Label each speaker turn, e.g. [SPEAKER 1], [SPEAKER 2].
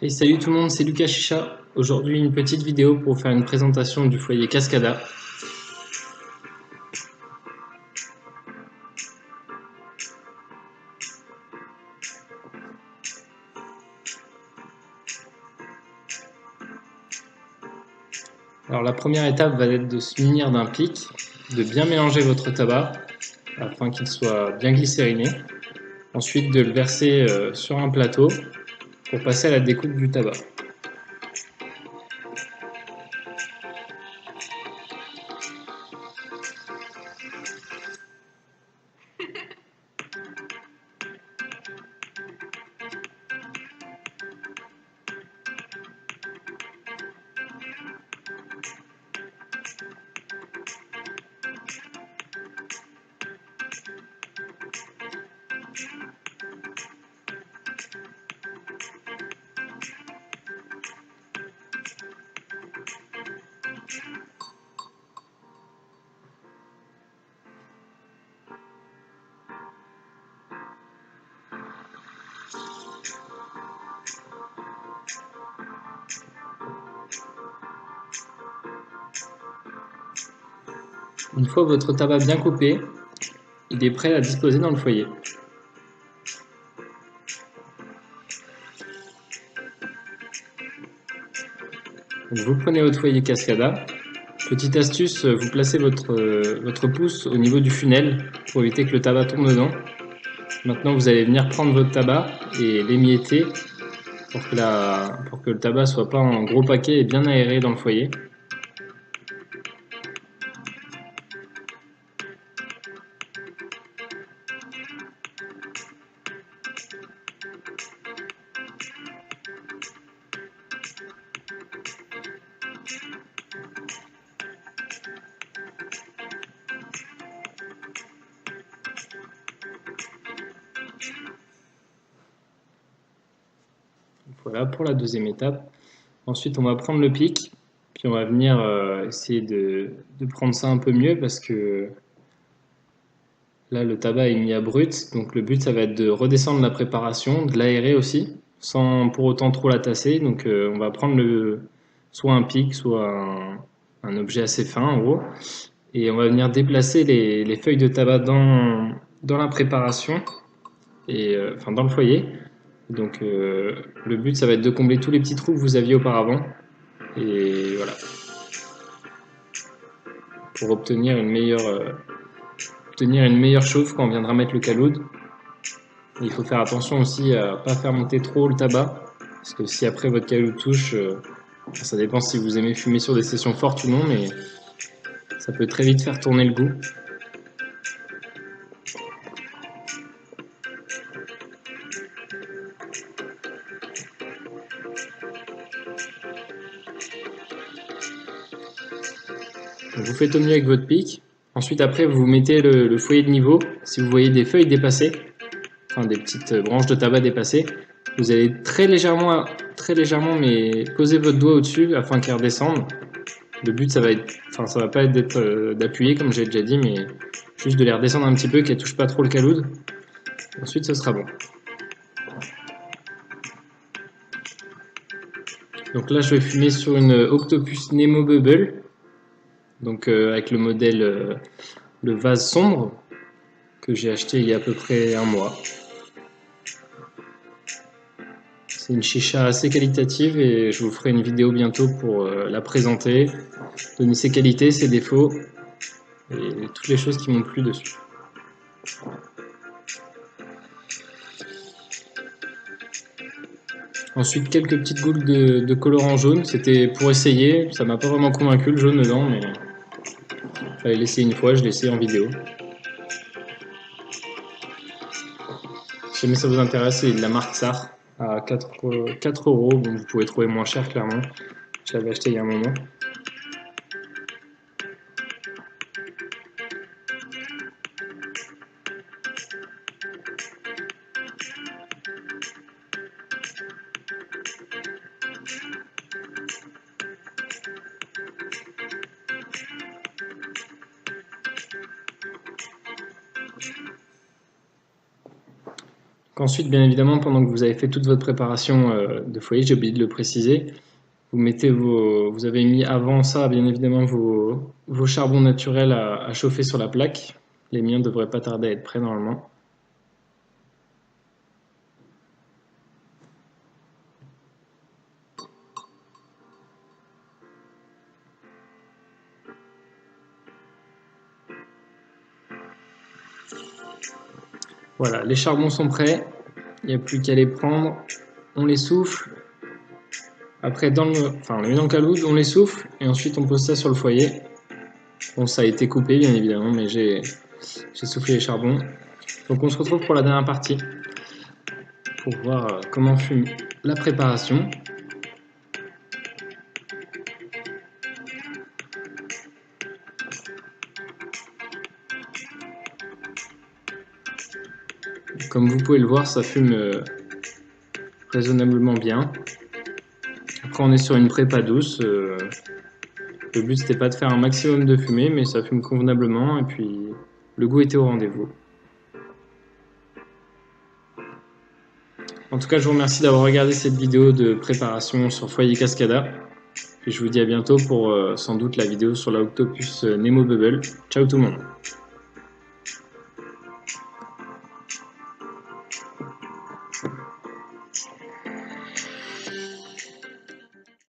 [SPEAKER 1] Hey, salut tout le monde, c'est Lucas Chicha. Aujourd'hui, une petite vidéo pour faire une présentation du foyer Cascada. Alors, la première étape va être de se munir d'un pic, de bien mélanger votre tabac afin qu'il soit bien glycériné. Ensuite, de le verser sur un plateau pour passer à la découpe du tabac. Une fois votre tabac bien coupé, il est prêt à disposer dans le foyer. Donc, vous prenez votre foyer Cascada. Petite astuce, vous placez votre pouce au niveau du funnel pour éviter que le tabac tombe dedans. Maintenant, vous allez venir prendre votre tabac et l'émietter pour que le tabac soit pas en gros paquet et bien aéré dans le foyer. Voilà pour la deuxième étape. Ensuite, on va prendre le pic, puis on va venir essayer de prendre ça un peu mieux parce que là, le tabac est mis à brut. Donc le but, ça va être de redescendre la préparation, de l'aérer aussi, sans pour autant trop la tasser. Donc on va prendre soit un pic, soit un objet assez fin en gros. Et on va venir déplacer les feuilles de tabac dans la préparation, enfin dans le foyer. Donc le but, ça va être de combler tous les petits trous que vous aviez auparavant. Et voilà, pour obtenir une meilleure chauffe quand on viendra mettre le caloud. Il faut faire attention aussi à ne pas faire monter trop le tabac, parce que si après votre caloud touche, ça dépend si vous aimez fumer sur des sessions fortes ou non, mais ça peut très vite faire tourner le goût. Donc vous faites au mieux avec votre pic. Ensuite, après, vous mettez le foyer de niveau. Si vous voyez des feuilles dépassées, enfin des petites branches de tabac dépassées, vous allez très légèrement, mais poser votre doigt au-dessus afin qu'elles redescendent. Le but, ça va pas être d'appuyer comme j'ai déjà dit, mais juste de les redescendre un petit peu, qu'elles touchent pas trop le caloud. Ensuite, ce sera bon. Donc là, je vais fumer sur une Octopus Nemo Bubble, donc avec le modèle, le vase sombre, que j'ai acheté il y a à peu près un mois. C'est une chicha assez qualitative et je vous ferai une vidéo bientôt pour la présenter, donner ses qualités, ses défauts et toutes les choses qui m'ont plu dessus. Ensuite, quelques petites gouttes de colorant jaune, c'était pour essayer, ça m'a pas vraiment convaincu le jaune dedans, mais fallait l'essayer une fois, je l'ai essayé en vidéo. Si jamais ça vous intéresse, c'est de la marque Sar à 4 €. Bon, vous pouvez trouver moins cher clairement. Je l'avais acheté il y a un moment. Qu'ensuite, bien évidemment, pendant que vous avez fait toute votre préparation de foyer, j'ai oublié de le préciser, vous avez mis avant ça, bien évidemment, vos charbons naturels à chauffer sur la plaque. Les miens ne devraient pas tarder à être prêts normalement. Voilà, les charbons sont prêts. Il n'y a plus qu'à les prendre. On les souffle. Après, on les met dans le caloude, on les souffle. Et ensuite, on pose ça sur le foyer. Bon, ça a été coupé, bien évidemment, mais j'ai soufflé les charbons. Donc, on se retrouve pour la dernière partie. Pour voir comment fume la préparation. Comme vous pouvez le voir, ça fume raisonnablement bien. Après, on est sur une prépa douce. Le but, c'était pas de faire un maximum de fumée, mais ça fume convenablement. Et puis, le goût était au rendez-vous. En tout cas, je vous remercie d'avoir regardé cette vidéo de préparation sur Foyer Cascada. Puis je vous dis à bientôt pour sans doute la vidéo sur la Octopus Nemo Bubble. Ciao tout le monde!